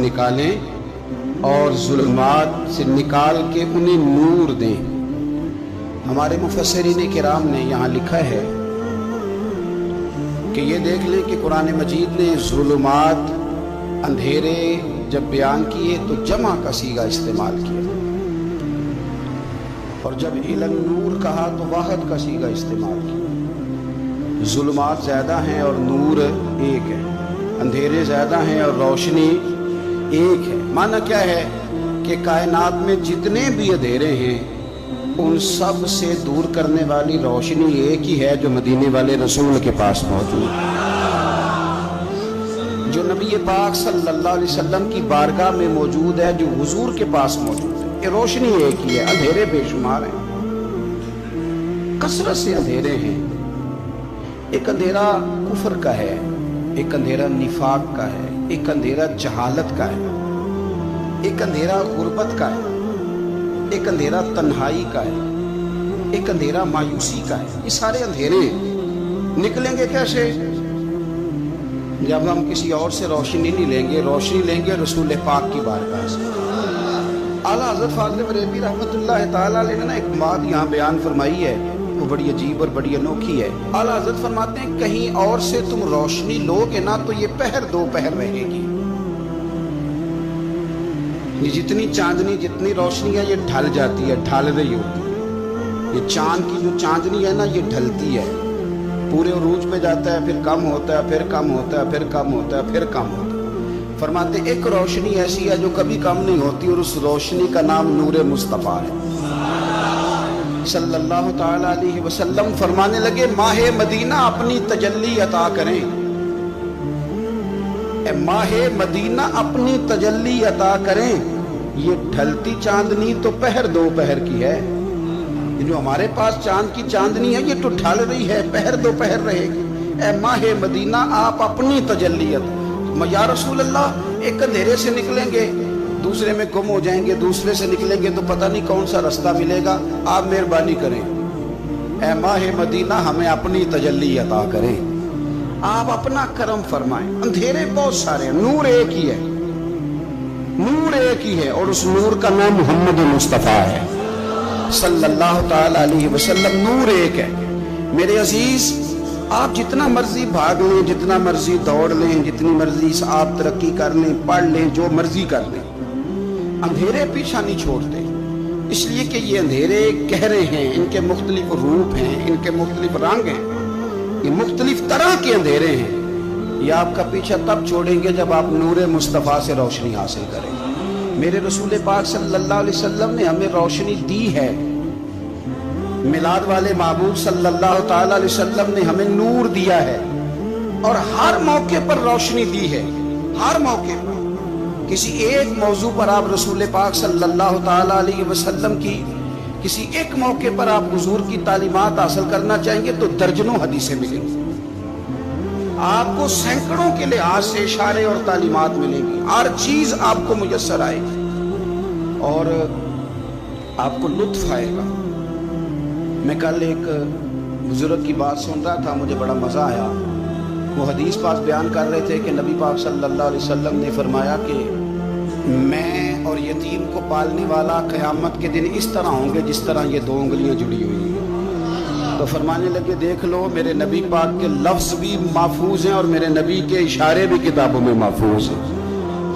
نکالیں اور ظلمات سے نکال کے انہیں نور دیں۔ ہمارے مفسرین کرام نے یہاں لکھا ہے کہ یہ دیکھ لیں کہ قرآن مجید نے ظلمات اندھیرے جب بیان کیے تو جمع کا صیغہ استعمال کیا، اور جب اِلَى النور کہا تو واحد کا صیغہ استعمال کیا۔ ظلمات زیادہ ہیں اور نور ایک ہے، اندھیرے زیادہ ہیں اور روشنی ایک ہے۔ معنی کیا ہے کہ کائنات میں جتنے بھی اندھیرے ہیں ان سب سے دور کرنے والی روشنی ایک ہی ہے جو مدینے والے رسول کے پاس موجود ہے، جو نبی پاک صلی اللہ علیہ وسلم کی بارگاہ میں موجود ہے، جو حضور کے پاس موجود ہے۔ یہ روشنی ایک ہی ہے، اندھیرے بے شمار ہیں، کثرت سے اندھیرے ہیں۔ ایک اندھیرا کفر کا ہے، ایک اندھیرا نفاق کا ہے، ایک اندھیرا جہالت کا ہے، ایک اندھیرا غربت کا ہے، ایک اندھیرا تنہائی کا ہے، ایک اندھیرا مایوسی کا ہے۔ یہ سارے اندھیرے نکلیں گے کیسے؟ جب ہم کسی اور سے روشنی نہیں لیں گے، روشنی لیں گے رسول پاک کی بارگاہ سے۔ اعلیٰ حضرت فاضل بریلوی رحمۃ اللہ تعالیٰ علیہ نے ایک بات یہاں بیان فرمائی ہے، وہ بڑی عجیب اور بڑی انوکھی ہے۔ اعلیٰ حضرت فرماتے ہیں کہیں اور سے تم روشنی لو گے نا تو یہ پہر دو پہر رہے گی۔ یہ جتنی چاندنی جتنی روشنی ہے یہ ڈھل جاتی ہے، ڈھل رہی ہوتی ہے۔ یہ چاند کی جو چاندنی ہے نا یہ ڈھلتی ہے، پورے عروج پہ جاتا ہے، پھر کم ہوتا ہے، پھر کم ہوتا ہے، پھر کم ہوتا ہے، پھر کم ہوتا ہے۔ فرماتے ہیں ایک روشنی ایسی ہے جو کبھی کم نہیں ہوتی، اور اس روشنی کا نام نور مصطفیٰ ہے صلی اللہ تعالی علیہ وسلم۔ فرمانے لگے ماہ مدینہ اپنی تجلی عطا کریں، اے ماہ مدینہ اپنی تجلی عطا کریں۔ یہ ڈھلتی چاندنی تو پہر دو پہر کی ہے، یہ جو ہمارے پاس چاند کی چاندنی ہے یہ تو ڈھل رہی ہے، پہر دو پہر رہے گی۔ اے ماہ مدینہ آپ اپنی تجلی عطا، یا رسول اللہ ایک اندھیرے سے نکلیں گے دوسرے میں گم ہو جائیں گے، دوسرے سے نکلیں گے تو پتہ نہیں کون سا رستہ ملے گا، آپ مہربانی کریں، اے ماہ مدینہ ہمیں اپنی تجلی عطا کریں، آپ اپنا کرم فرمائیں۔ اندھیرے بہت سارے ہیں، نور ایک ہی ہے، نور ایک ہی ہے، اور اس نور کا نام محمد مصطفیٰ ہے صلی اللہ تعالی علیہ وسلم۔ نور ایک ہے میرے عزیز، آپ جتنا مرضی بھاگ لیں، جتنا مرضی دوڑ لیں، جتنی مرضی آپ ترقی کر لیں، پڑھ لیں، جو مرضی کر لیں، اندھیرے پیچھا نہیں چھوڑتے، اس لیے کہ یہ اندھیرے گہرے ہیں، ان کے مختلف روپ ہیں، ان کے مختلف رنگ ہیں، یہ مختلف طرح کے اندھیرے ہیں۔ یہ آپ کا پیچھا تب چھوڑیں گے جب آپ نور مصطفیٰ سے روشنی حاصل کریں گے۔ میرے رسول پاک صلی اللہ علیہ وسلم نے ہمیں روشنی دی ہے، میلاد والے محبوب صلی اللہ تعالی علیہ وسلم نے ہمیں نور دیا ہے، اور ہر موقع پر روشنی دی ہے، ہر موقع پر۔ کسی ایک موضوع پر آپ رسول پاک صلی اللہ تعالی علیہ وسلم کی کسی ایک موقع پر آپ حضور کی تعلیمات حاصل کرنا چاہیں گے تو درجنوں حدیثیں ملیں گی، آپ کو سینکڑوں کے لحاظ سے اشارے اور تعلیمات ملیں گی، ہر چیز آپ کو میسر آئے گی اور آپ کو لطف آئے گا۔ میں کل ایک بزرگ کی بات سن رہا تھا، مجھے بڑا مزہ آیا۔ وہ حدیث پاک بیان کر رہے تھے کہ نبی پاک صلی اللہ علیہ وسلم نے فرمایا کہ میں اور یتیم کو پالنے والا قیامت کے دن اس طرح ہوں گے جس طرح یہ دو انگلیاں جڑی ہوئی ہیں۔ تو فرمانے لگے دیکھ لو میرے نبی پاک کے لفظ بھی محفوظ ہیں اور میرے نبی کے اشارے بھی کتابوں میں محفوظ ہیں،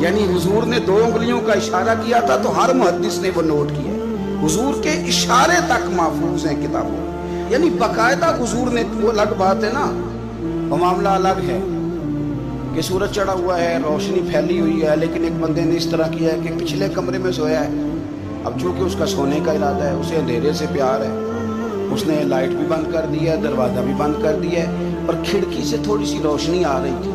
یعنی حضور نے دو انگلیوں کا اشارہ کیا تھا تو ہر محدث نے وہ نوٹ کیا، حضور کے اشارے تک محفوظ ہیں کتابوں، یعنی باقاعدہ حضور نے، وہ الگ بات ہے نا، وہ معاملہ الگ ہے کہ سورج چڑھا ہوا ہے، روشنی پھیلی ہوئی ہے، لیکن ایک بندے نے اس طرح کیا ہے کہ پچھلے کمرے میں سویا ہے، اب چونکہ اس کا سونے کا ارادہ ہے، اسے اندھیرے سے پیار ہے، اس نے لائٹ بھی بند کر دی ہے، دروازہ بھی بند کر دیا ہے، اور کھڑکی سے تھوڑی سی روشنی آ رہی تھی،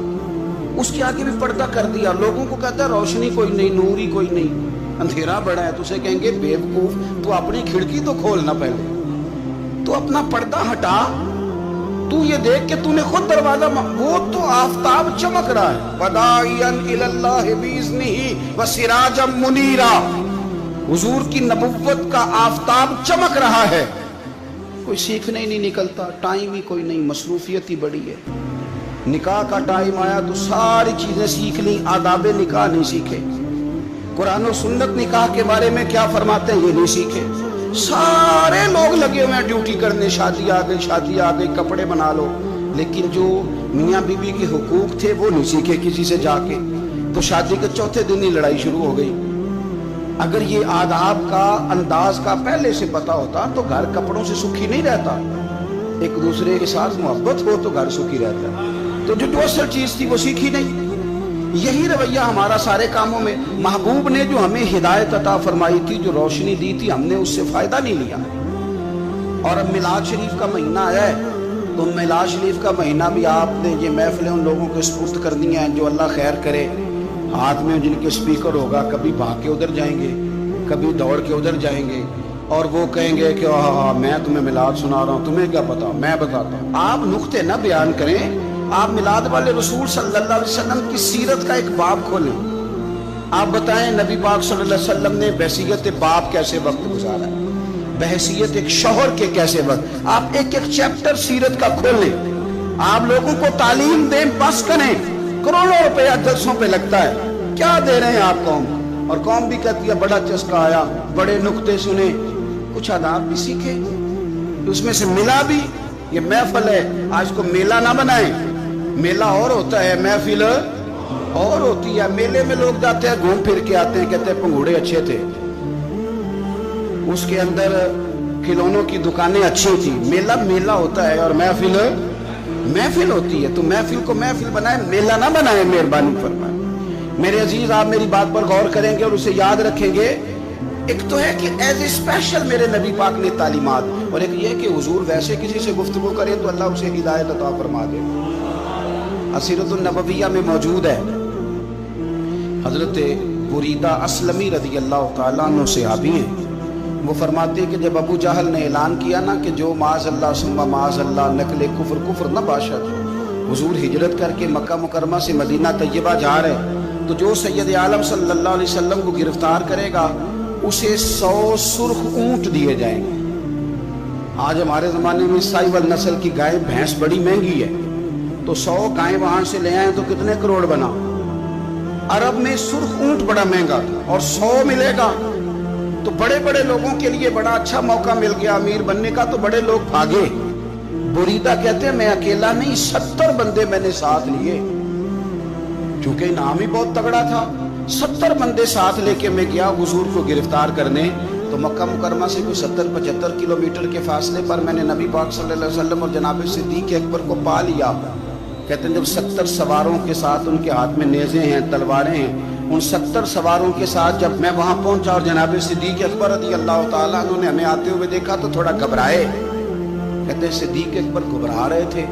اس کے آگے بھی پردہ کر دیا، لوگوں کو کہتا ہے روشنی کوئی نہیں، نور ہی کوئی نہیں، اندھیرا بڑا ہے، تو اسے کہیں گے بے وقوف، تو اپنی کھڑکی تو کھولنا پہلے، تو اپنا پردہ ہٹا، تو یہ دیکھ کہ تو نے خود دروازہ، وہ تو آفتاب چمک رہا ہے، وَدَاعِيًا إِلَى اللَّهِ بِإِذْنِهِ وَسِرَاجًا مُنِيرًا، حضور کی نبوت کا آفتاب چمک رہا ہے، کوئی سیکھنے ہی نہیں نکلتا، ٹائم ہی کوئی نہیں، مصروفیت ہی بڑی ہے۔ نکاح کا ٹائم آیا تو ساری چیزیں سیکھ لی، آداب نکاح نہیں سیکھے، قرآن و سنت نکاح کے بارے میں کیا فرماتے ہیں یہ نہیں سیکھے۔ سارے لوگ لگے ہوئے ہیں ڈیوٹی کرنے، شادی آ گئی، کپڑے بنا لو، لیکن جو میاں بیوی کے حقوق تھے وہ نہیں سیکھے کسی سے جا کے، تو شادی کے چوتھے دن ہی لڑائی شروع ہو گئی۔ اگر یہ آداب کا انداز کا پہلے سے پتا ہوتا تو گھر کپڑوں سے سکھی نہیں رہتا، ایک دوسرے کے ساتھ محبت ہو تو گھر سکھی رہتا ہے۔ تو جو اصل چیز تھی وہ سیکھی نہیں۔ یہی رویہ ہمارا سارے کاموں میں۔ محبوب نے جو ہمیں ہدایت عطا فرمائی تھی، جو روشنی دی تھی، ہم نے اس سے فائدہ نہیں لیا۔ اور اب میلاد شریف کا مہینہ آیا ہے، تو میلاد شریف کا مہینہ بھی آپ نے یہ محفلیں ان لوگوں کو سپرد کرنی ہیں جو اللہ خیر کرے، ہاتھ میں جن کے سپیکر ہوگا، کبھی بھاگ کے ادھر جائیں گے، کبھی دوڑ کے ادھر جائیں گے، اور وہ کہیں گے کہ میں تمہیں میلاد سنا رہا ہوں، تمہیں کیا پتا، میں بتاتا ہوں۔ آپ نقطے نہ بیان کریں، آپ میلاد والے رسول صلی اللہ علیہ وسلم کی سیرت کا ایک باب کھولیں، آپ بتائیں نبی پاک صلی اللہ علیہ وسلم نے بحیثیت باپ کیسے وقت گزارا ہے، بحیثیت ایک شوہر کے کیسے وقت۔ آپ ایک ایک چیپٹر سیرت کا کھولیں، آپ لوگوں کو تعلیم دیں، بس کریں۔ کروڑوں روپیہ جلسوں پہ لگتا ہے، کیا دے رہے ہیں آپ قوم؟ اور قوم بھی کہتی ہے بڑا چسکا آیا، بڑے نقطے سنے، کچھ آداب بھی سیکھے، اس میں سے ملا بھی۔ یہ محفل ہے، آج کو میلہ نہ بنائیں، میلہ اور ہوتا ہے، محفل اور ہوتی ہے۔ میلے میں لوگ جاتے ہیں، گھوم پھر کے آتے ہیں، کہتے ہیں پنگوڑے اچھے تھے، اس کے اندر کھلونوں کی دکانیں اچھی تھی۔ میلہ میلہ ہوتا ہے اور محفل محفل ہوتی ہے، تو محفل کو محفل بنائیں، میلہ نہ بنائیں، مہربانی فرمائیں۔ میرے عزیز، آپ میری بات پر غور کریں گے اور اسے یاد رکھیں گے۔ ایک تو ہے کہ ایز اے اسپیشل میرے نبی پاک نے تعلیمات، اور ایک یہ کہ حضور ویسے کسی سے گفتگو کرے تو اللہ اسے ہدایت عطا فرما دے۔ سیرت النبویہ میں موجود ہے، حضرت بریدہ اسلمی رضی اللہ تعالیٰ عنہ صحابی ہیں، وہ فرماتے ہیں کہ جب ابو جہل نے اعلان کیا نا کہ جو معاذ اللہ ثم معاذ اللہ نقل کفر نہ باشد، حضور ہجرت کر کے مکہ مکرمہ سے مدینہ طیبہ جا رہے، تو جو سید عالم صلی اللہ علیہ وسلم کو گرفتار کرے گا اسے 100 سرخ اونٹ دیے جائیں گے۔ آج ہمارے زمانے میں سائیول نسل کی گائے بھینس بڑی مہنگی ہے، تو 100 گائیں وہاں سے لے آئیں تو کتنے کروڑ بنا۔ عرب میں سرخ اونٹ بڑا مہنگا تھا، اور 100 ملے گا تو بڑے بڑے لوگوں کے لیے بڑا اچھا موقع مل گیا امیر بننے کا، تو بڑے لوگ بھاگے۔ بریدہ کہتے ہیں میں اکیلا نہیں، 70 بندے میں نے ساتھ لیے، چونکہ انعام ہی بہت تگڑا تھا۔ 70 بندے ساتھ لے کے میں گیا حضور کو گرفتار کرنے، تو مکہ مکرمہ سے کوئی 70-75 کلومیٹر کے فاصلے پر میں نے نبی پاک صلی اللہ علیہ وسلم اور جناب صدیق اکبر کو پا لیا۔ کہتے ہیں جب 70 سواروں کے ساتھ، ان کے ہاتھ میں نیزے ہیں، تلواریں ہیں، ان 70 سواروں کے ساتھ جب میں وہاں پہنچا اور جناب صدیق اکبر رضی اللہ تعالیٰ عنہ نے ہمیں آتے ہوئے دیکھا تو تھوڑا گھبرائے۔ کہتے ہیں صدیق اکبر گھبرا رہے تھے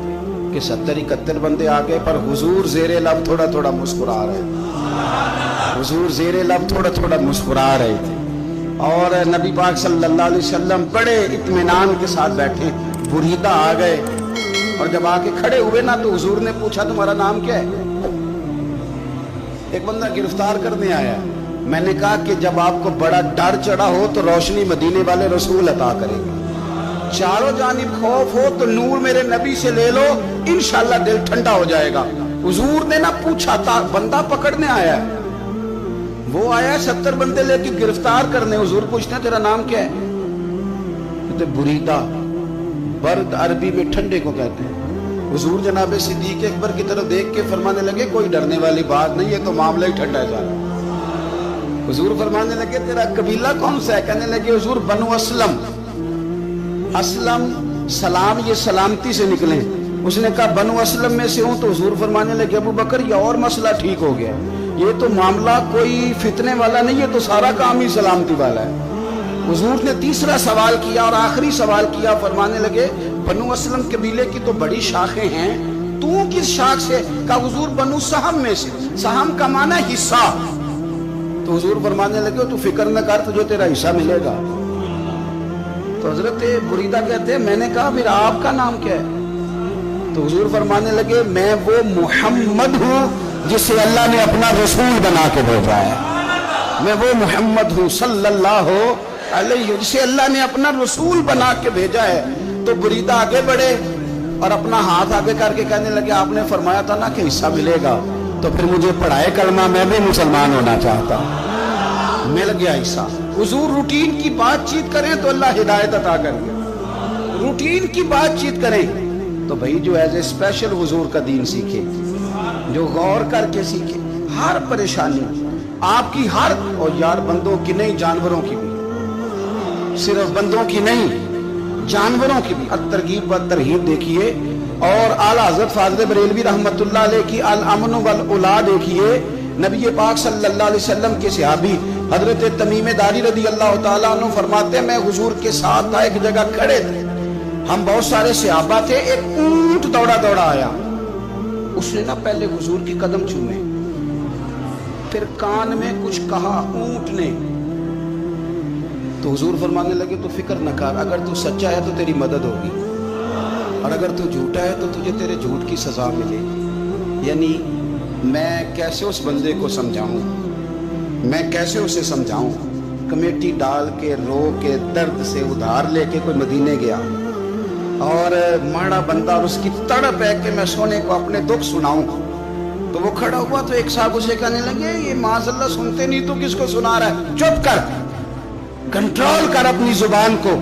کہ 70-71 بندے آ گئے، پر حضور زیر لب تھوڑا تھوڑا مسکرا رہے تھے، حضور زیر لب تھوڑا تھوڑا مسکرا رہے تھے، اور نبی پاک صلی اللہ علیہ وسلم بڑے اطمینان کے ساتھ بیٹھے۔ بریدہ آ گئے، اور جب آ کے کھڑے ہوئے نا تو حضور نے پوچھا تمہارا نام کیا ہے؟ ایک بندہ گرفتار کرنے آیا، میں نے کہا کہ جب آپ کو بڑا ڈر چڑھا ہو تو روشنی مدینے والے رسول عطا کرے گا، چاروں جانب خوف ہو تو نور میرے نبی سے لے لو، انشاءاللہ دل ٹھنڈا ہو جائے گا۔ حضور نے نہ پوچھا تھا، بندہ پکڑنے آیا ہے، وہ آیا ہے 70 بندے لے کے گرفتار کرنے، حضور پوچھتے ہیں تیرا نام کیا ہے؟ کہتے بریدہ، برد عربی میں ٹھنڈے کو کہتے ہیں۔ حضور جناب صدیق اکبر کی طرف دیکھ کے فرمانے لگے کوئی ڈرنے والی بات نہیں، یہ تو معاملہ ہی ٹھنڈا ہے سارا۔ حضور فرمانے لگے تیرا قبیلہ کون سا ہے؟ کہنے لگے حضور بنو اسلم۔ اسلم سلام، یہ سلامتی سے نکلیں۔ اس نے کہا بنو اسلم میں سے ہوں، تو حضور فرمانے لگے ابو بکر یہ اور مسئلہ ٹھیک ہو گیا، یہ تو معاملہ کوئی فتنے والا نہیں، یہ تو سارا کام ہی سلامتی والا ہے۔ حضور نے تیسرا سوال کیا اور آخری سوال کیا، فرمانے لگے بنو اسلم قبیلے کی تو بڑی شاخیں ہیں، تو کس شاخ سے؟ کہا حضور بنو سہم میں سے، سہم کا معنی حصہ۔ تو حضور فرمانے لگے تو فکر نہ کر، تجھے تیرا حصہ ملے گا۔ تو حضرت بریدہ کہتے ہیں میں نے کہا پھر آپ کا نام کیا ہے؟ تو حضور فرمانے لگے میں وہ محمد ہوں جسے اللہ نے اپنا رسول بنا کے بھیجا ہے، میں وہ محمد ہوں صلی اللہ علیہ، جسے اللہ نے اپنا رسول بنا کے بھیجا ہے۔ تو بریدہ آگے بڑھے، اور اپنا ہاتھ آگے کر کے کہنے لگے آپ نے فرمایا تھا نا کہ حصہ ملے گا، تو پھر مجھے پڑھائے کلمہ، میں بھی مسلمان ہونا چاہتا ہوں۔ مل گیا حصہ۔ حضور روٹین کی بات چیت کریں تو اللہ ہدایت عطا کر دے، روٹین کی بات چیت کریں تو بھائی جو ایز اے اسپیشل حضور کا دین سیکھے، جو غور کر کے سیکھے، ہر پریشانی آپ کی، ہر، اور یار بندوں کی نہیں جانوروں کی بھی، صرف بندوں کی نہیں جانوروں کی بھی۔ الترغیب و ترہیب دیکھیے، اور اعلیٰ حضرت فاضل بریلوی رحمت اللہ علیہ کی الامن والاولا دیکھیے۔ نبی پاک صلی اللہ علیہ وسلم کے صحابی حضرت تمیم داری رضی اللہ تعالیٰ عنہ فرماتے ہیں میں حضور کے ساتھ تھا، ایک جگہ کھڑے تھے، ہم بہت سارے صحابہ تھے، ایک اونٹ دوڑا دوڑا آیا، اس نے نا پہلے حضور کی قدم چومے، پھر کان میں کچھ کہا اونٹ نے، تو حضور فرمانے لگے تو فکر نہ کر، اگر تو سچا ہے تو تیری مدد ہوگی، اور اگر تو جھوٹا ہے تو تجھے تیرے جھوٹ کی سزا ملے گی۔ یعنی میں کیسے اس بندے کو سمجھاؤں، میں کیسے اسے سمجھاؤں، کمیٹی ڈال کے رو کے درد سے ادھار لے کے کوئی مدینے گیا، اور ماڑا بندہ، اور اس کی تڑپ ہے کہ میں سونے کو اپنے دکھ سناؤں، تو وہ کھڑا ہوا تو ایک صاحب اسے کہنے لگے یہ معاذ اللہ سنتے نہیں تو کس کو سنا رہا ہے، چپ کر، کنٹرول کر اپنی زبان کو،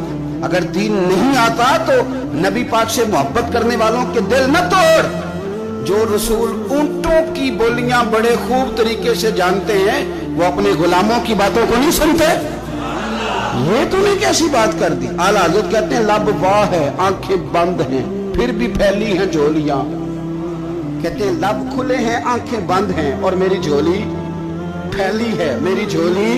اگر دین نہیں آتا تو نبی پاک سے محبت کرنے والوں کے دل نہ توڑ۔ جو رسول اونٹوں کی بولیاں بڑے خوب طریقے سے جانتے ہیں وہ اپنے غلاموں کی باتوں کو نہیں سنتے۔ یہ تو نے کیسی بات کر دی؟ اعلیٰ حضرت کہتے ہیں لب واہ ہے، آنکھیں بند ہیں، پھر بھی پھیلی ہیں جھولیاں۔ کہتے ہیں لب کھلے ہیں، آنکھیں بند ہیں، اور میری جھولی پھیلی ہے، میری جھولی۔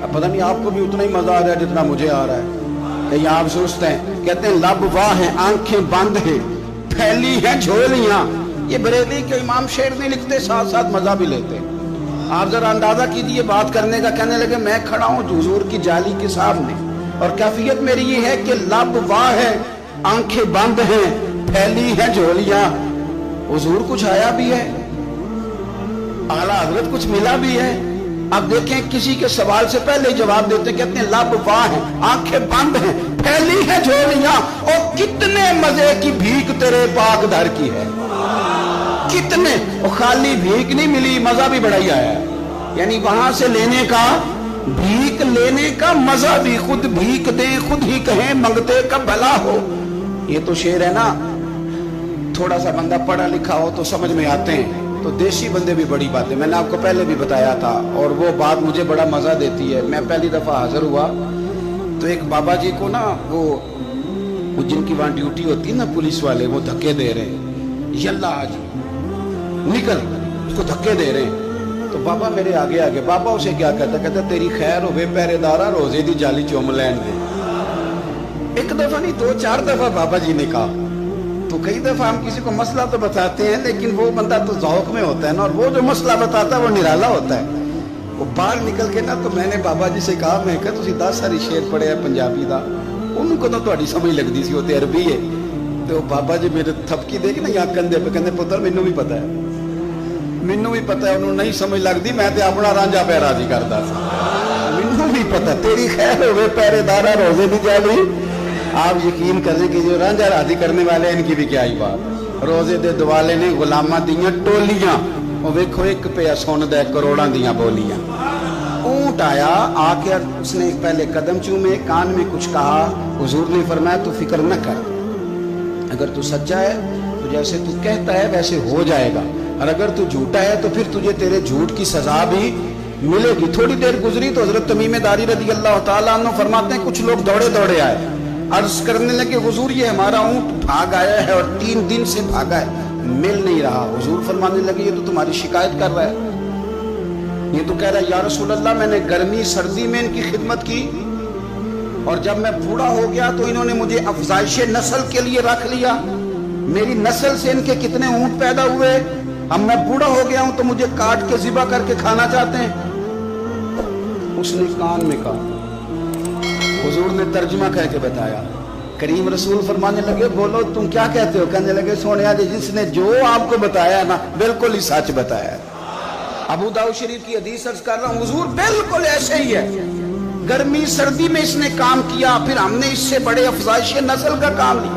اب پتہ نہیں آپ کو بھی اتنا ہی مزہ آ رہا ہے جتنا مجھے آ رہا ہے، کہیں آپ سوچتے ہیں۔ کہتے ہیں لب واہ ہیں، آنکھیں بند ہیں، پھیلی ہیں جھولیاں۔ یہ بریلی کے امام شعر نہیں لکھتے، ساتھ ساتھ مزہ بھی لیتے۔ آپ ذرا اندازہ کیجئے بات کرنے کا، کہنے لگے میں کھڑا ہوں حضور کی جالی کے سامنے، اور کیفیت میری یہ ہے کہ لب واہ ہے، آنکھیں بند ہیں، پھیلی ہیں جھولیاں۔ حضور کچھ آیا بھی ہے، اعلیٰ حضرت کچھ ملا بھی ہے۔ اب دیکھیں کسی کے سوال سے پہلے ہی جواب دیتے، کہتے ہیں لب واہ ہیں، آنکھیں بند ہیں، پھیلی ہیں جھولیاں، اور کتنے مزے کی بھیک تیرے پاک در کی ہے، کتنے، اور خالی بھیک نہیں ملی، مزہ بھی بڑا ہی آیا ہے۔ یعنی وہاں سے لینے کا، بھیک لینے کا مزہ بھی، خود بھیک دیں خود ہی کہیں منگتے کا بھلا ہو۔ یہ تو شعر ہے نا، تھوڑا سا بندہ پڑھا لکھا ہو تو سمجھ میں آتے ہیں، تو دیسی بندے بھی بڑی بات ہے۔ میں نے آپ کو پہلے بھی بتایا تھا، اور وہ بات مجھے بڑا مزہ دیتی ہے۔ میں پہلی دفعہ حاضر ہوا تو ایک بابا جی کو نا، وہ جن کی وہاں ڈیوٹی ہوتی ہے نا پولیس والے، وہ دھکے دے رہے ہیں، یلا آج نکل، اس کو دھکے دے رہے ہیں۔ تو بابا میرے آگے آگے، بابا اسے کیا کہتا، کہتا تیری خیر ہوئے پہرے دارا، روزے دی جالی چوم لین دے۔ ایک دفعہ نہیں، 2-4 دفعہ بابا جی نے کہا۔ تو کئی دفعہ ہم کسی کو مسئلہ تو بتاتے ہیں، لیکن وہ بندہ تو ذوق میں ہوتا ہے نا، اور وہ جو مسئلہ بتاتا ہے وہ نرالا ہوتا ہے۔ وہ باہر نکل کے نا، تو میں نے بابا جی سے کہا، میں کہا تسی 10 ساری شعر پڑھے ہیں پنجابی دا، انہوں کو تو تہاڈی سمجھ لگدی سی، وہ تے عربی ہے۔ تو بابا جی میرے تھپکی دے کے نا یا کندھے پہ، کہندے پتر مینوں بھی پتہ ہے، مینوں بھی پتہ ہے، انہوں نہیں سمجھ لگدی، میں تے اپنا رانجھا پہ راضی کردا سی، مینوں بھی پتہ، تیری خیر ہوئے پہرے دارا، روزے دی جالی۔ آپ یقین کریں کہ جو رانجھا راضی کرنے والے ان کی بھی کیا ہی بات، روزے دے دوالے نے غلاماں دیاں ٹولیاں، وہ ویکھو ایک پہ سن دے کروڑاں دیاں بولیاں۔ اونٹ آیا، آ کے اس نے پہلے قدم چومے، کان میں کچھ کہا، حضور نے فرمایا تو فکر نہ کر، اگر تو سچا ہے تو جیسے تو کہتا ہے ویسے ہو جائے گا، اور اگر تو جھوٹا ہے تو پھر تجھے تیرے جھوٹ کی سزا بھی ملے گی۔ تھوڑی دیر گزری تو حضرت تمیم داری رضی اللہ تعالیٰ عنہ فرماتے ہیں کچھ لوگ دوڑے دوڑے آئے، عرض کرنے لگے حضور یہ ہمارا اونٹ بھاگ آیا ہے، اور 3 دن سے بھاگا ہے، مل نہیں رہا۔ حضور فرمانے لگے یہ تو تمہاری شکایت کر رہا ہے، یہ تو کہہ رہا ہے یا رسول اللہ میں نے گرمی سردی میں ان کی خدمت کی، اور جب میں بوڑھا ہو گیا تو انہوں نے مجھے افزائش نسل کے لیے رکھ لیا، میری نسل سے ان کے کتنے اونٹ پیدا ہوئے، اب میں بوڑھا ہو گیا ہوں تو مجھے کاٹ کے ذبح کر کے کھانا چاہتے ہیں۔ اس نے کان میں کہا، حضور نے ترجمہ کہہ کے بتایا، کریم رسول فرمانے لگے بولو تم کیا کہتے ہو؟ کہنے لگے سونیا جی جس نے جو آپ کو بتایا نا بالکل ہی سچ بتایا۔ ابو داؤد شریف کی حدیث عرض کر رہا ہوں، حضور بالکل ایسے ہی ہے، گرمی سردی میں اس نے کام کیا، پھر ہم نے اس سے بڑے افزائش نسل کا کام لیا،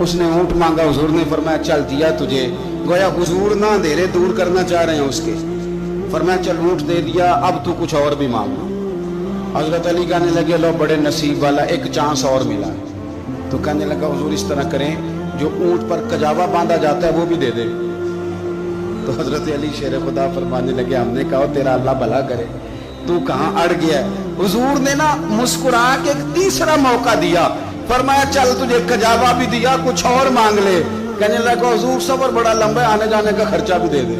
اس نے اونٹ مانگا، حضور نے فرمایا چل دیا تجھے، گویا حضور نہ اندھیرے دور کرنا چاہ رہے ہیں اس کے، فرمایا چل اونٹ دے دیا، اب تو کچھ اور بھی مانگنا۔ حضرت علی کہنے لگے لو بڑے نصیب والا، ایک چانس اور ملا۔ تو کہنے لگا حضور اس طرح کریں جو اونٹ پر کجاوا باندھا جاتا ہے وہ بھی دے دے۔ تو حضرت علی شیر خدا فرمانے لگے ہم نے کہا تیرا اللہ بھلا کرے، تو کہاں اڑ گیا ہے۔ حضور نے نا مسکرا کے ایک تیسرا موقع دیا، فرمایا چل تجھے کجاوا بھی دیا، کچھ اور مانگ لے۔ کہنے لگا حضور سفر بڑا لمبا ہے، آنے جانے کا خرچہ بھی دے دے۔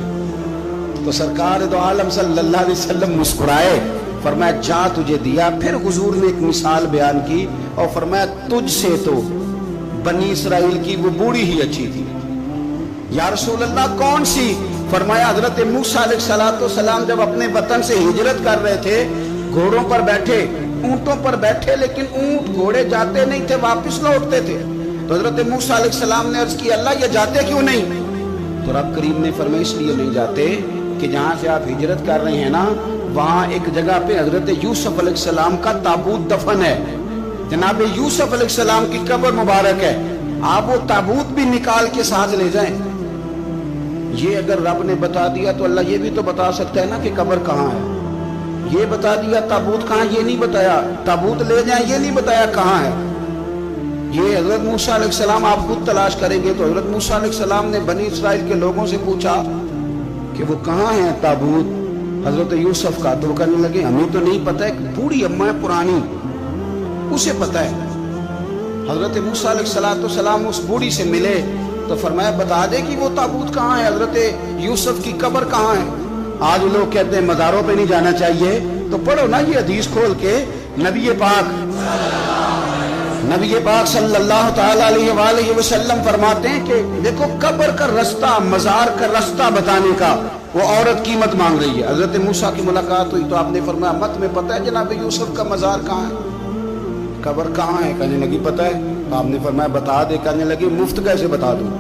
تو سرکار دو عالم صلی اللہ علیہ وسلم مسکرائے، فرمایا جا تجھے دیا۔ پھر حضور نے ایک مثال بیان کی اور فرمایا تجھ سے تو بنی اسرائیل کی وہ بوڑھی ہی اچھی تھی۔ یا رسول اللہ کون سی؟ فرمایا حضرت موسیٰ علیہ السلام جب اپنے وطن سے ہجرت کر رہے تھے، گھوڑوں پر بیٹھے، اونٹوں پر بیٹھے، لیکن اونٹ گھوڑے جاتے نہیں تھے، واپس لوٹتے تھے۔ تو حضرت موسیٰ علیہ السلام نے عرض کی اللہ یہ جاتے کیوں نہیں؟ تو رب کریم نے فرمایا اس لیے نہیں جاتے کہ جہاں سے آپ ہجرت کر رہے ہیں نا، وہاں ایک جگہ پہ حضرت یوسف علیہ السلام کا تابوت دفن ہے، جناب یوسف علیہ السلام کی قبر مبارک ہے، آپ وہ تابوت بھی نکال کے ساتھ لے جائیں۔ یہ اگر رب نے بتا دیا تو اللہ یہ بھی تو بتا سکتا ہے نا کہ قبر کہاں ہے۔ یہ بتا دیا تابوت کہاں، یہ نہیں بتایا، تابوت لے جائیں یہ نہیں بتایا کہاں ہے۔ یہ حضرت موسیٰ علیہ السلام آپ خود تلاش کریں گے تو حضرت موسیٰ علیہ السلام نے بنی اسرائیل کے لوگوں سے پوچھا کہ وہ کہاں ہے تابوت حضرت یوسف کا، تو کہنے لگے ہمیں تو نہیں پتہ، ایک بوڑھی اماں پرانی اسے پتہ ہے۔ حضرت موسیٰ علیہ السلام اس بوڑھی سے ملے تو فرمایا بتا دے کہ وہ تابوت کہاں ہے، حضرت یوسف کی قبر کہاں ہے۔ آج لوگ کہتے ہیں مزاروں پہ نہیں جانا چاہیے، تو پڑھو نا یہ حدیث کھول کے، نبی پاک صلی اللہ تعالی علیہ وآلہ وسلم فرماتے ہیں کہ دیکھو قبر کا رستہ، مزار کا رستہ بتانے کا وہ عورت قیمت مانگ رہی ہے۔ حضرت موسیٰ کی ملاقات ہوئی تو آپ نے فرمایا مت میں پتہ ہے جناب یوسف کا مزار کہاں ہے، قبر کہاں ہے؟ کہنے لگی پتہ ہے۔ آپ نے فرمایا بتا دے۔ کہنے لگی مفت کیسے بتا دوں،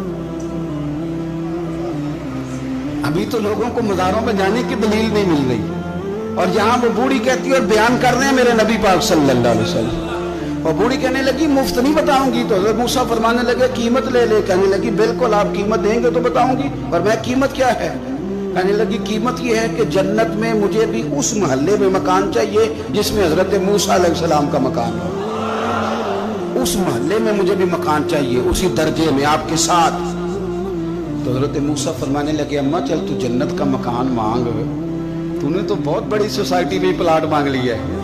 ابھی تو لوگوں کو مزاروں میں جانے کی دلیل نہیں مل رہی، اور یہاں وہ بوڑھی کہتی ہے اور بیان کر رہے ہیں میرے نبی پاک صلی اللہ علیہ وسلم، اور بوڑھی کہنے لگی مفت نہیں بتاؤں گی۔ تو حضرت موسیٰ فرمانے لگے قیمت لے لے۔ کہنے لگی بالکل آپ قیمت دیں گے تو بتاؤں گی۔ اور میں قیمت کیا ہے؟ کہنے لگی قیمت یہ ہے کہ جنت میں مجھے بھی اس محلے میں مکان چاہیے جس میں حضرت موسیٰ علیہ السلام کا مکان ہو، اس محلے میں مجھے بھی مکان چاہیے، اسی درجے میں آپ کے ساتھ۔ تو حضرت موسیٰ فرمانے لگے اماں چل تو جنت کا مکان مانگ، تو نے تو بہت بڑی سوسائٹی میں پلاٹ مانگ لیا ہے،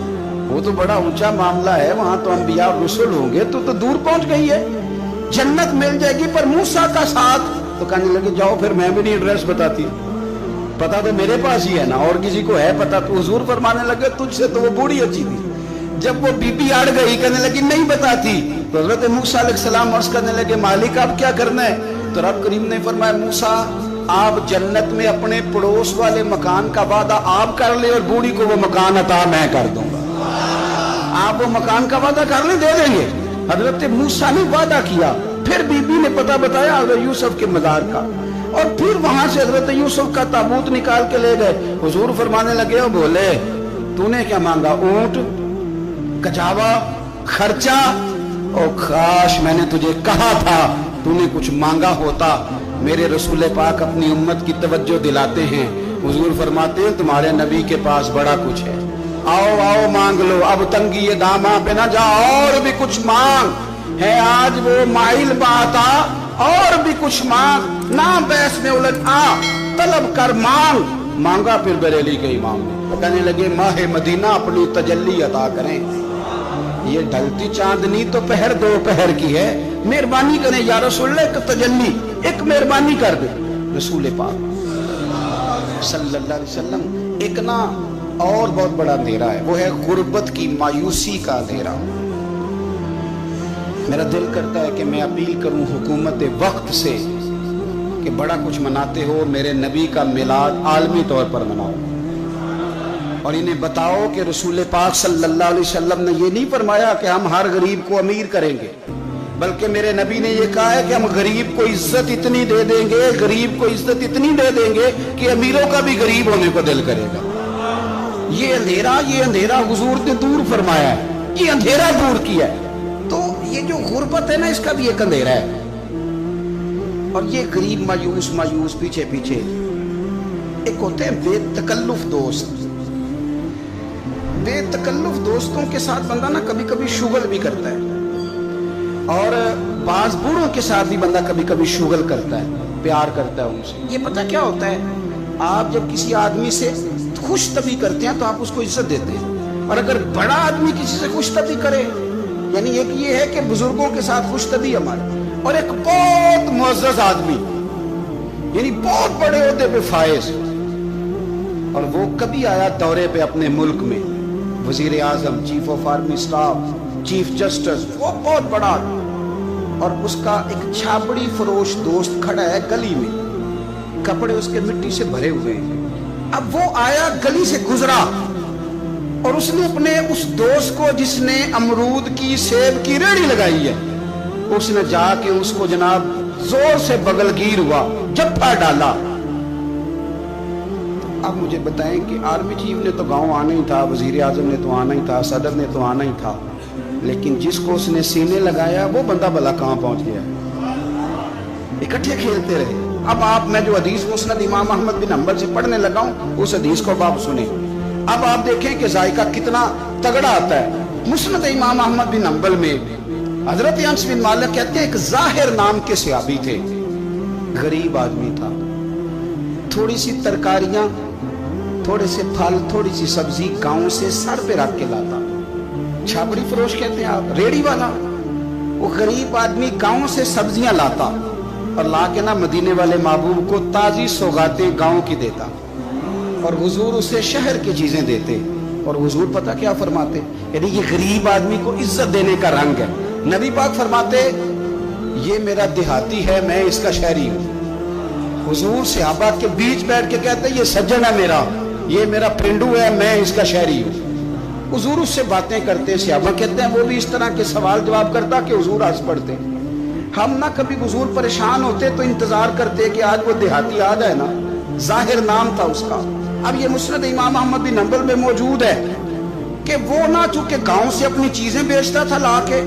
وہ تو بڑا اونچا معاملہ ہے، وہاں تو انبیاء اور رسول ہوں گے، تو دور پہنچ گئی ہے، جنت مل جائے گی پر موسیٰ کا ساتھ۔ تو کہنے لگے جاؤ پھر میں بھی نہیں ایڈریس بتاتی، پتا تو میرے پاس ہی ہے نا، اور کسی کو ہے پتا؟ تو حضور فرمانے لگے تجھ سے تو وہ بوڑھی اچھی تھی۔ جب وہ بی بی اڑ گئی کہنے لگی نہیں بتاتی، تو حضرت موسیٰ علیہ السلام عرض کرنے لگے مالک اب کیا کرنا ہے؟ تو رب کریم نے فرمایا موسیٰ آپ جنت میں اپنے پڑوس والے مکان کا وعدہ آپ کر لے اور بوڑھی کو وہ مکان عطا میں کر دوں گا۔ آپ وہ مکان کا وعدہ کر لیں دے دیں گے۔ حضرت موسیٰ نے وعدہ کیا، پھر بی بی نے پتہ بتایا حضرت یوسف کے مزار کا، اور پھر وہاں سے حضرت یوسف کا تابوت نکال کے لے گئے۔ حضور فرمانے لگے اور بولے تو نے کیا مانگا؟ اونٹ، کجاوا، خرچہ؟ اور کاش میں نے تجھے کہا تھا تو نے کچھ مانگا ہوتا۔ میرے رسول پاک اپنی امت کی توجہ دلاتے ہیں، حضور فرماتے ہیں تمہارے نبی کے پاس بڑا کچھ ہے، آؤ آؤ مانگ لو، اب تنگی یہ داماں پہ نہ جا، اور بھی کچھ مانگ ہے آج وہ مائل بات آ، اور بھی کچھ مانگ، نہ بحث میں الجھ آ، طلب کر مانگ۔ مانگا پھر بریلی کے امام نے، کہنے لگے ماہ مدینہ اپنی تجلی عطا کریں، یہ ڈھلتی چاندنی تو پہر دو پہر کی ہے، مہربانی کریں یا رسول اللہ ایک تجلی، ایک مہربانی کر دے۔ رسول پاک صلی اللہ علیہ وسلم ایک نا اور بہت بڑا اندھیرا ہے، وہ ہے غربت کی مایوسی کا اندھیرا۔ میرا دل کرتا ہے کہ میں اپیل کروں حکومت وقت سے کہ بڑا کچھ مناتے ہو، میرے نبی کا میلاد عالمی طور پر مناؤ، اور انہیں بتاؤ کہ رسول پاک صلی اللہ علیہ وسلم نے یہ نہیں فرمایا کہ ہم ہر غریب کو امیر کریں گے، بلکہ میرے نبی نے یہ کہا ہے کہ ہم غریب کو عزت اتنی دے دیں گے، غریب کو عزت اتنی دے دیں گے کہ امیروں کا بھی غریب ہونے کو دل کرے گا۔ یہ اندھیرا حضور نے دور فرمایا ہے، یہ اندھیرا دور کیا ہے۔ تو یہ جو غربت ہے نا، اس کا بھی ایک اندھیرا ہے، اور یہ غریب مایوس مایوس پیچھے پیچھے. ایک ہوتے ہیں بے تکلف دوست. بے تکلف دوستوں کے ساتھ بندہ نا کبھی کبھی شغل بھی کرتا ہے، اور بعض بوڑھوں کے ساتھ بھی بندہ کبھی کبھی شغل کرتا ہے، پیار کرتا ہے ان سے. یہ پتہ کیا ہوتا ہے، آپ جب کسی آدمی سے خوش طبعی کرتے ہیں تو آپ اس کو عزت دیتے ہیں، اور اگر بڑا آدمی کسی سے خوش طبعی کرے، یعنی ایک یہ ہے کہ بزرگوں کے ساتھ خوش طبعی ہمارے، اور ایک بہت معزز آدمی یعنی بہت بڑے عہدے پہ فائز، اور وہ کبھی آیا دورے پہ اپنے ملک میں، وزیر اعظم، chief of army staff, chief justice, وہ بہت بڑا، اور اس کا ایک چھاپڑی فروش دوست کھڑا ہے گلی میں، کپڑے اس کے مٹی سے بھرے ہوئے ہیں. اب وہ آیا گلی سے گزرا، اور اس نے اپنے اس دوست کو جس نے امرود کی سیب کی ریڑھی لگائی ہے، اس نے جا کے اس کو جناب زور سے بغل گیر ہوا، جھپٹا ڈالا. اب مجھے بتائیں کہ آرمی چیف نے تو گاؤں آنا ہی تھا، وزیر اعظم نے تو آنا ہی تھا، صدر نے تو آنا ہی تھا، لیکن جس کو اس نے سینے لگایا وہ بندہ بھلا کہاں پہنچ گیا؟ اکٹھے کھیلتے رہے. اب آپ، میں جو حدیث مسند امام احمد بن حنبل سے پڑھنے لگا ہوں اس حدیث کو آپ سنیں. اب آپ دیکھیں کہ ذائقہ کتنا تگڑا آتا ہے. مسند امام احمد بن حنبل میں حضرت انس بن مالک کہتے ہیں ایک ظاہر نام کے صحابی تھے، غریب آدمی تھا، تھوڑی سی ترکاریاں، تھوڑے سے پھل، تھوڑی سی سبزی گاؤں سے سر پہ رکھ کے لاتا. چھاپڑی فروش کہتے ہیں آپ، ریڑھی والا. وہ غریب آدمی گاؤں سے سبزیاں لاتا اور لا کے نا مدینے والے محبوب کو تازی سوغاتیں گاؤں کی دیتا، اور حضور اسے شہر کی چیزیں دیتے. اور حضور پتہ کیا فرماتے، یعنی یہ غریب آدمی کو عزت دینے کا رنگ ہے. نبی پاک فرماتے یہ میرا دیہاتی ہے، میں اس کا شہری ہوں. حضور صحابہ کے بیچ بیٹھ کے کہتے یہ سجن ہے میرا، یہ میرا پرنڈو ہے، میں اس کا شہری ہوں. حضور اس سے باتیں کرتے، صحابہ کہتے ہیں وہ بھی اس طرح کے سوال جواب کرتا کہ حضور ہنس پڑتے. ہم نہ کبھی حضور پریشان ہوتے تو انتظار کرتے کہ آج وہ دیہاتی آ جائے نا، ظاہر نام تھا اس کا. اب یہ مسند امام احمد بن حنبل میں موجود ہے کہ وہ نہ چونکہ گاؤں سے اپنی چیزیں بیچتا تھا، لا کے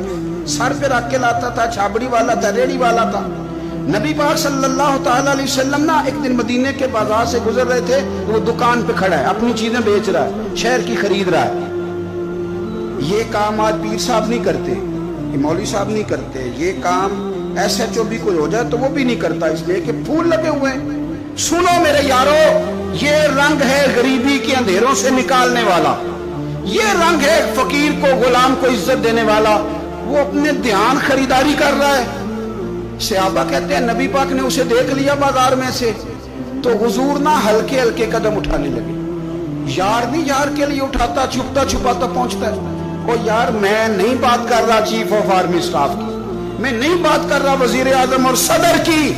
سر پہ رکھ کے لاتا تھا، چھاپڑی والا تھا، ریڑھی والا تھا. نبی پاک صلی اللہ تعالی علیہ وسلم نا ایک دن مدینے کے بازار سے گزر رہے تھے، وہ دکان پہ کھڑا ہے، اپنی چیزیں بیچ رہا ہے، شہر کی خرید رہا ہے. یہ کام آج پیر صاحب نہیں کرتے، یہ مولوی صاحب نہیں کرتے، یہ کام ایس ایچ او بھی کوئی ہو جائے تو وہ بھی نہیں کرتا، اس لیے کہ پھول لگے ہوئے ہیں. سنو میرے یارو، یہ رنگ ہے غریبی کے اندھیروں سے نکالنے والا، یہ رنگ ہے فقیر کو، غلام کو عزت دینے والا. وہ اپنے دھیان خریداری کر رہا ہے. صحابہ کہتے ہیں نبی پاک نے اسے دیکھ لیا بازار میں سے تو حضور نہ ہلکے ہلکے قدم اٹھانے لگے. یار نہیں یار کے لیے اٹھاتا، چھپتا چھپاتا پہنچتا ہے. او یار میں نہیں بات کر رہا چیف آف آرمی اسٹاف کی، میں نہیں بات کر رہا وزیر اعظم اور صدر کی،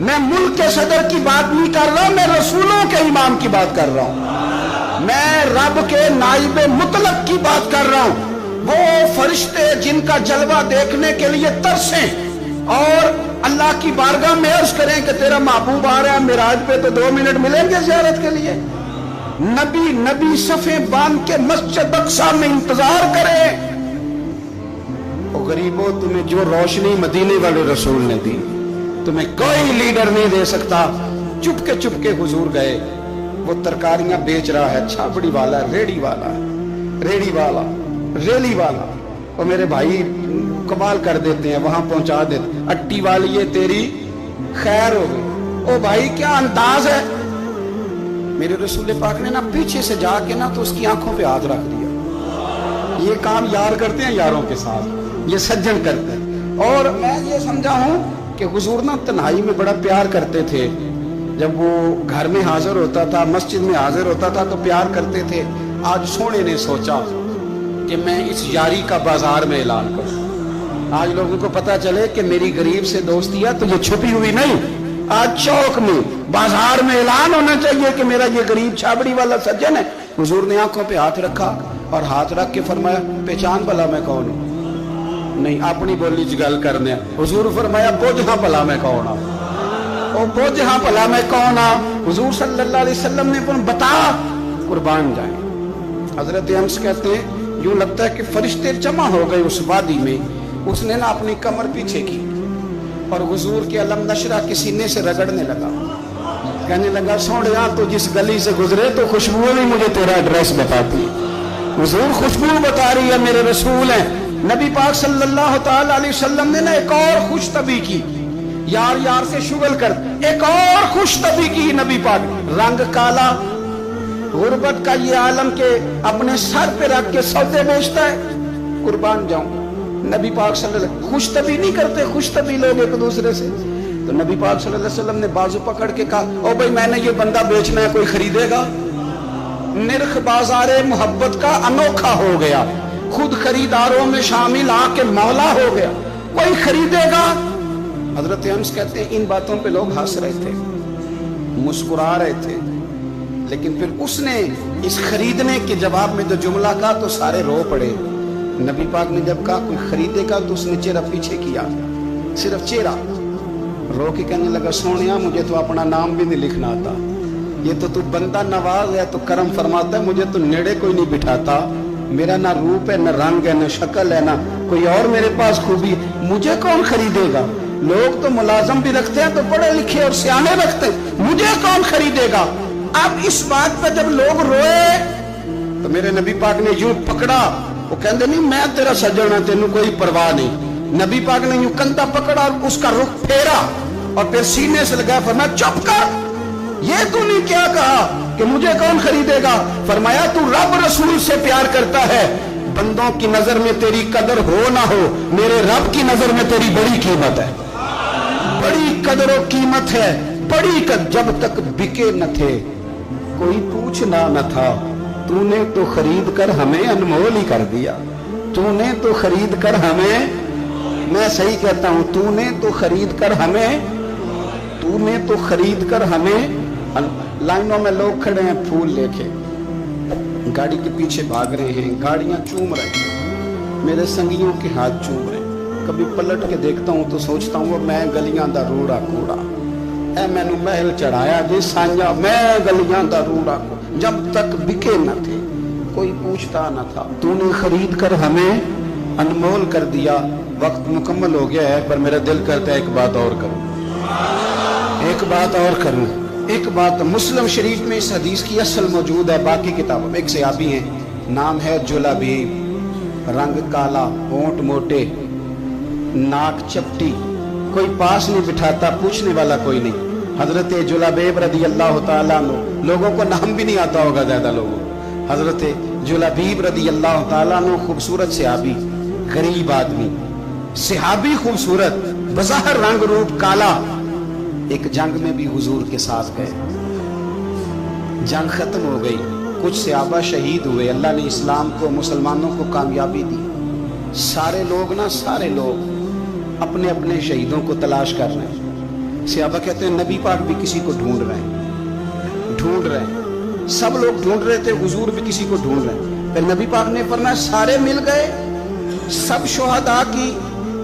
میں ملک کے صدر کی بات نہیں کر رہا، میں رسولوں کے امام کی بات کر رہا ہوں، میں رب کے نائب مطلق کی بات کر رہا ہوں. وہ فرشتے جن کا جلوہ دیکھنے کے لیے ترسیں اور اللہ کی بارگاہ میں عرض کریں کہ تیرا محبوب آ رہا ہے معراج پہ تو 2 منٹ ملیں گے زیارت کے لیے. نبی صفیں باندھ کے مسجد اقصی میں انتظار کرے. او غریبوں، تمہیں جو روشنی مدینے والے رسول نے دی تمہیں کوئی لیڈر نہیں دے سکتا. چپ کے حضور گئے. وہ ترکاریاں بیچ رہا ہے، چھاپڑی والا، ریڑھی والا، ریڑھی والا، ریلی والا. اور میرے بھائی کمال کر دیتے ہیں، وہاں پہنچا دیتے، اٹی والی یہ تیری خیر ہو گئی. او بھائی کیا انداز ہے. میرے رسول پاک نے نا پیچھے سے جا کے نا تو اس کی آنکھوں پہ ہاتھ رکھ دیا. یہ کام یار کرتے ہیں یاروں کے ساتھ، یہ سجن کرتے ہیں. اور میں یہ سمجھا ہوں کہ حضور نا تنہائی میں بڑا پیار کرتے تھے. جب وہ گھر میں حاضر ہوتا تھا، مسجد میں حاضر ہوتا تھا تو پیار کرتے تھے. آج سونے نے سوچا کہ میں اس یاری کا بازار میں اعلان کروں. آج لوگوں کو پتا چلے کہ میری غریب سے دوستی ہے تو یہ چھپی ہوئی نہیں، آج چوک میں، بازار میں اعلان ہونا چاہیے کہ میرا یہ غریب چھاپڑی والا سجن ہے. حضور نے آنکھوں پہ ہاتھ رکھا اور ہاتھ رکھ کے فرمایا پہچان بھلا میں کون ہوں. نہیں اپنی بولی چ گل کرنے. حضور فرمایا بوجھ ہاں بھلا میں کون ہوں. او بوجھ ہاں بھلا میں کون ہوں. حضور صلی اللہ علیہ وسلم نے بتا، قربان جائیں. حضرت انس کہتے ہیں یوں لگتا ہے کہ فرشتے جمع ہو گئے اس وادی میں. اس نے نا اپنی کمر پیچھے کی اور حضور کے علم نشرہ کے سینے سے رگڑنے لگا، کہنے لگا سوڑیا تو جس گلی سے گزرے تو خوشبو بھی مجھے تیرا ایڈریس بتاتی ہے۔ حضور خوشبو بتا رہی ہے میرے رسول ہیں۔ نبی پاک صلی اللہ تعالی علیہ وسلم نے ایک اور خوش طبی کی، یار یار سے شغل کر ایک اور خوش طبی کی نبی پاک، رنگ کالا، غربت کا یہ عالم کے اپنے سر پہ رکھ کے سودے بیچتا ہے، قربان جاؤں۔ نبی پاک صلی اللہ علیہ وسلم خوش طبی نہیں کرتے، خوش طبی لوگ ایک دوسرے سے، تو نبی پاک صلی اللہ علیہ وسلم نے بازو پکڑ کے کہا او بھائی میں نے یہ بندہ بیچنا ہے، کوئی خریدے گا؟ نرخ بازار محبت کا انوکھا ہو گیا، خود خریداروں میں شامل آ کے مولا ہو گیا، کوئی خریدے گا؟ حضرت انس کہتے ہیں ان باتوں پہ لوگ ہنس رہے تھے، مسکرا رہے تھے، لیکن پھر اس نے اس خریدنے کے جواب میں جو جملہ کہا تو سارے رو پڑے۔ نبی پاک نے جب کہا کوئی خریدے گا تو اس نے چہرہ پیچھے کیا، صرف چہرہ، رو کے کہنے لگا سونیا مجھے تو اپنا نام بھی نہیں لکھنا آتا، یہ تو بندہ نواز ہے تو کرم فرماتا ہے، مجھے تو نیڑے کوئی نہیں بٹھاتا، میرا نہ روپ ہے نہ رنگ ہے نہ شکل ہے نہ کوئی اور میرے پاس خوبی، مجھے کون خریدے گا؟ لوگ تو ملازم بھی رکھتے ہیں تو پڑھے لکھے اور سیانے رکھتے ہیں، مجھے کون خریدے گا؟ اب اس بات پہ جب لوگ روئے تو میرے نبی پاک نے یوں پکڑا، وہ کہندے نہیں میں تیرا سجن ہوں تینوں کوئی پرواہ نہیں، نبی پاک نے یوں کندھا پکڑا اور اس کا رخ پھیرا اور پھر سینے سے لگایا، فرمایا چپ کر، یہ تو نہیں کیا کہا کہ مجھے کون خریدے گا؟ فرمایا تو رب رسول سے پیار کرتا ہے، بندوں کی نظر میں تیری قدر ہو نہ ہو، میرے رب کی نظر میں تیری بڑی قیمت ہے، بڑی قدر و قیمت ہے، بڑی قدر، جب تک بکے نہ تھے کوئی پوچھنا نہ تھا، تو نے تو خرید کر ہمیں انمول ہی کر دیا، تو نے تو خرید کر ہمیں، میں صحیح کہتا ہوں، تو نے تو خرید کر ہمیں، تو نے تو خرید کر ہمیں، لائنوں میں لوگ کھڑے ہیں پھول لے کے، گاڑی کے پیچھے بھاگ رہے ہیں، گاڑیاں چوم رہے ہیں، میرے سنگیوں کے ہاتھ چوم رہے ہیں، کبھی پلٹ کے دیکھتا ہوں تو سوچتا ہوں وہ میں گلیاں دا روڑا کوڑا، اے میں نے محل چڑھایا جی سانجا، میں گلیاں دا روڑا کوڑا، جب تک بکے نہ تھے کوئی پوچھتا نہ تھا، تو نے خرید کر ہمیں انمول کر دیا۔ وقت مکمل ہو گیا ہے پر میرا دل کرتا ہے ایک بات اور کروں، ایک بات اور کروں، ایک بات، مسلم شریف میں اس حدیث کی اصل موجود ہے، باقی کتابوں میں ایک صحابی ہیں نام ہے جلابیب، رنگ کالا، ہونٹ موٹے، ناک چپٹی، کوئی پاس نہیں بٹھاتا، پوچھنے والا کوئی نہیں، حضرت جلابیب رضی اللہ تعالیٰ عنہ، لوگوں کو نام بھی نہیں آتا ہوگا زیادہ لوگوں، حضرت جلابیب رضی اللہ تعالیٰ عنہ خوبصورت صحابی، غریب آدمی، صحابی خوبصورت، بظاہر رنگ روپ کالا، ایک جنگ میں بھی حضور کے ساتھ گئے، جنگ ختم ہو گئی، کچھ صحابہ شہید ہوئے، اللہ نے اسلام کو مسلمانوں کو کامیابی دی، سارے لوگ اپنے اپنے شہیدوں کو تلاش کر رہے ہیں، صحابہ کہتے ہیں نبی پاک بھی کسی کو ڈھونڈ رہے ہیں، سب لوگ ڈھونڈ رہے تھے، حضور بھی کسی کو ڈھونڈ رہے ہیں، پھر نبی پاک نے فرمایا سارے مل گئے، سب شہداء کی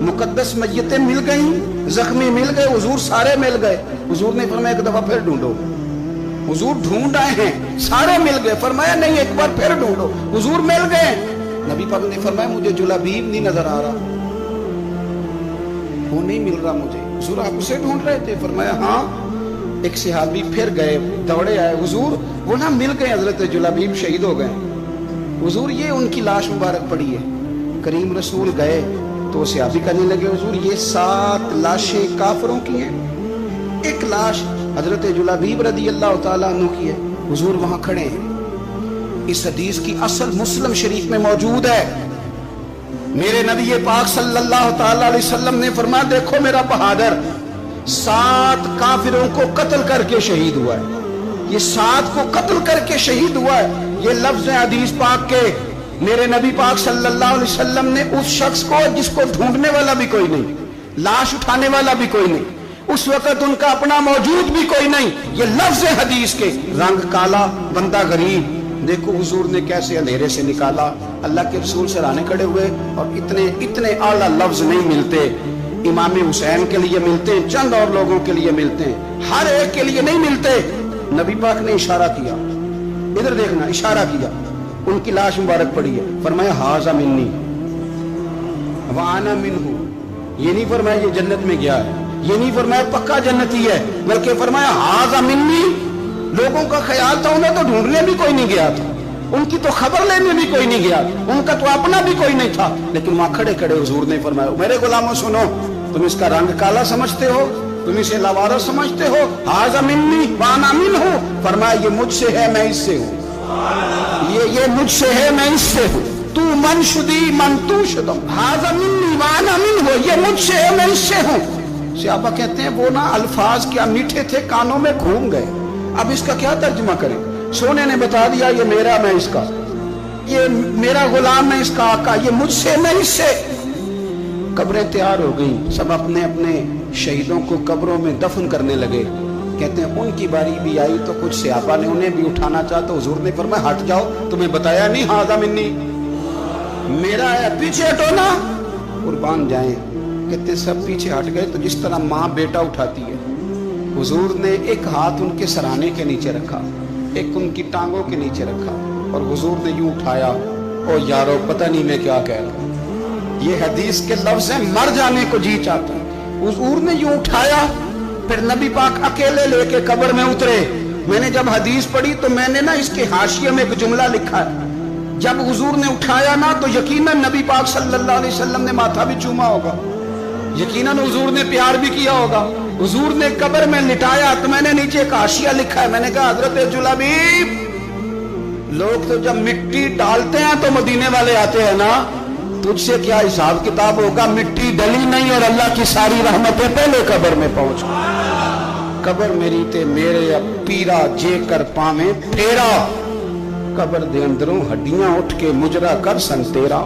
مقدس میتیں مل گئیں، زخمی مل گئے، حضور سارے مل گئے، حضور نے فرمایا ایک دفعہ پھر ڈھونڈو، حضور ڈھونڈ آئے ہیں، سارے مل گئے، فرمایا نہیں ایک بار پھر ڈھونڈو، حضور مل گئے، نبی پاک نے فرمایا مجھے جلابیب نہیں نظر آ رہا، وہ نہیں مل رہا مجھے، حضور آپ اسے ڈھونڈ رہے تھے؟ فرمایا ہاں، ایک صحابی پھر گئے، دوڑے آئے، حضور وہ نہ مل گئے، حضرت جلابیب شہید ہو گئے، حضور یہ ان کی لاش مبارک پڑی ہے، کریم رسول گئے تو صحابی کہنے لگے حضور یہ 7 لاشیں کافروں کی ہیں، ایک لاش حضرت جلابیب رضی اللہ تعالیٰ عنہ کی ہے، حضور وہاں کھڑے ہیں، اس حدیث کی اصل مسلم شریف میں موجود ہے، میرے نبی پاک صلی اللہ تعالیٰ علیہ وسلم نے فرمایا دیکھو میرا بہادر 7 کافروں کو قتل کر کے شہید ہوا ہے، یہ 7 کو قتل کر کے شہید ہوا ہے، یہ لفظ حدیث پاک کے، میرے نبی پاک صلی اللہ علیہ وسلم نے اس شخص کو جس کو ڈھونڈنے والا بھی کوئی نہیں، لاش اٹھانے والا بھی کوئی نہیں، اس وقت ان کا اپنا موجود بھی کوئی نہیں، یہ لفظ حدیث کے، رنگ کالا، بندہ غریب، دیکھو حضور نے کیسے اندھیرے سے نکالا، اللہ کے رسول سرانے کھڑے ہوئے، اور اتنے اعلیٰ لفظ نہیں ملتے، امام حسین کے لیے ملتے ہیں، چند اور لوگوں کے لیے ملتے ہیں، ہر ایک کے لیے نہیں ملتے، نبی پاک نے اشارہ کیا، ادھر دیکھنا، اشارہ کیا، ان کی لاش مبارک پڑی ہے، فرمایا ھذا منی وانا منہ، یہ نہیں فرمایا یہ جنت میں گیا ہے، یہ نہیں فرمایا پکا جنتی ہے، بلکہ فرمایا ہاذا منی۔ لوگوں کا خیال تھا انہیں تو ڈھونڈنے بھی کوئی نہیں گیا تھا، ان کی تو خبر لینے بھی کوئی نہیں گیا، ان کا تو اپنا بھی کوئی نہیں تھا، لیکن وہاں کھڑے کھڑے حضور نے فرمایا میرے غلاموں سنو، تم اس کا رنگ کالا سمجھتے ہو، تم اسے لاوارث سمجھتے ہو، ہاذا منی وانا منہ، فرمایا یہ مجھ سے ہے میں اس سے ہوں، یہ مجھ سے ہے میں اس سے ہوں، تو من شدی من تو شدم، ہاذا منی وانا منہ، یہ مجھ سے ہے میں اس سے ہوں۔ صحابہ کہتے ہیں وہ نا الفاظ کیا میٹھے تھے، کانوں میں گھوم گئے، اب اس کا کیا ترجمہ کریں؟ سونے نے بتا دیا یہ میرا میں اس کا، یہ میرا غلام میں اس کا آقا، یہ مجھ سے میں اس سے۔ قبریں تیار ہو گئیں، سب اپنے اپنے شہیدوں کو قبروں میں دفن کرنے لگے۔ کہتے ہیں ان کی باری بھی آئی تو کچھ صحابہ نے انہیں بھی اٹھانا چاہا تو حضور نے فرمایا ہٹ جاؤ، تمہیں بتایا نہیں ہاذا منی، میرا ہے، پیچھے ہٹو نا، قربان جائیں۔ کہتے ہیں سب پیچھے ہٹ گئے تو جس طرح ماں بیٹا اٹھاتی ہے، حضور نے ایک ہاتھ ان کے سرانے کے نیچے رکھا، ایک ان کی ٹانگوں کے نیچے رکھا، اور حضور نے یوں اٹھایا، او یارو پتہ نہیں میں کیا کہہ رہا ہوں، یہ حدیث کے لفظ ہیں مر جانے کو جی چاہتا ہے۔ حضور نے یوں اٹھایا، پھر نبی پاک اکیلے لے کے قبر میں اترے۔ میں نے جب حدیث پڑھی تو میں نے نا اس کے حاشیے میں ایک جملہ لکھا ہے، جب حضور نے اٹھایا نا تو یقیناً نبی پاک صلی اللہ علیہ وسلم نے ماتھا بھی چوما ہوگا، یقیناً حضور نے پیار بھی کیا ہوگا۔ حضور نے قبر میں لٹایا تو میں نے نیچے ایک حاشیہ لکھا ہے، میں نے کہا حضرت جلابیب، لوگ تو جب مٹی ڈالتے ہیں تو مدینے والے آتے ہیں نا، تجھ سے کیا حساب کتاب ہوگا، مٹی ڈلی نہیں اور اللہ کی ساری رحمتیں پہلے قبر میں پہنچ گئی۔ قبر میری تے میرے اب پیرا جے کر پاویں پھیرا، قبر دے اندروں ہڈیاں اٹھ کے مجرا کر سن تیرا۔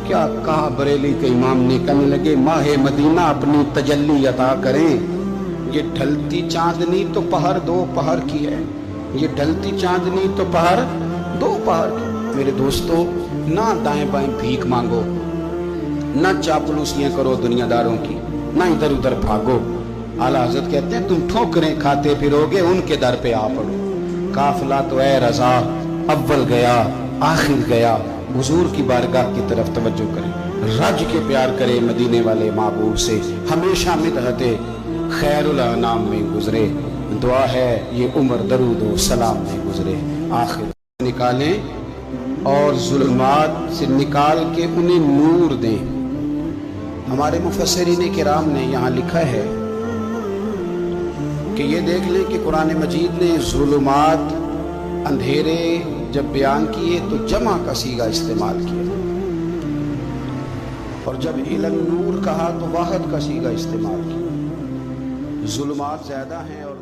کیا کہا بریلی کے امام نے، کہنے لگے ماہ مدینہ اپنی تجلی عطا کریں، یہ ڈھلتی چاندنی تو پہر دو پہر کی ہے، یہ ڈھلتی چاندنی تو پہر دو پہر کی۔ میرے دوستو، نہ دائیں بائیں بھیک مانگو، نہ چاپلوسیاں کرو دنیا داروں کی، نہ ادھر ادھر بھاگو۔ اعلیٰ حضرت کہتے ہیں تم ٹھوکریں کھاتے پھرو گے، ان کے در پہ آ پڑو۔ قافلہ تو اے رضا اول گیا آخر گیا، حضور کی بارگاہ کی طرف توجہ کریں، رج کے پیار کرے مدینے والے محبوب سے، ہمیشہ مدحت خیر الانام میں گزرے، دعا ہے یہ عمر درود و سلام میں گزرے۔ آخر نکالیں اور ظلمات سے نکال کے انہیں نور دیں۔ ہمارے مفسرین کرام نے یہاں لکھا ہے کہ یہ دیکھ لیں کہ قرآن مجید نے ظلمات اندھیرے جب بیان کیے تو جمع کا صیغہ استعمال کیا، اور جب الی النور کہا تو واحد کا صیغہ استعمال کیا۔ ظلمات زیادہ ہیں اور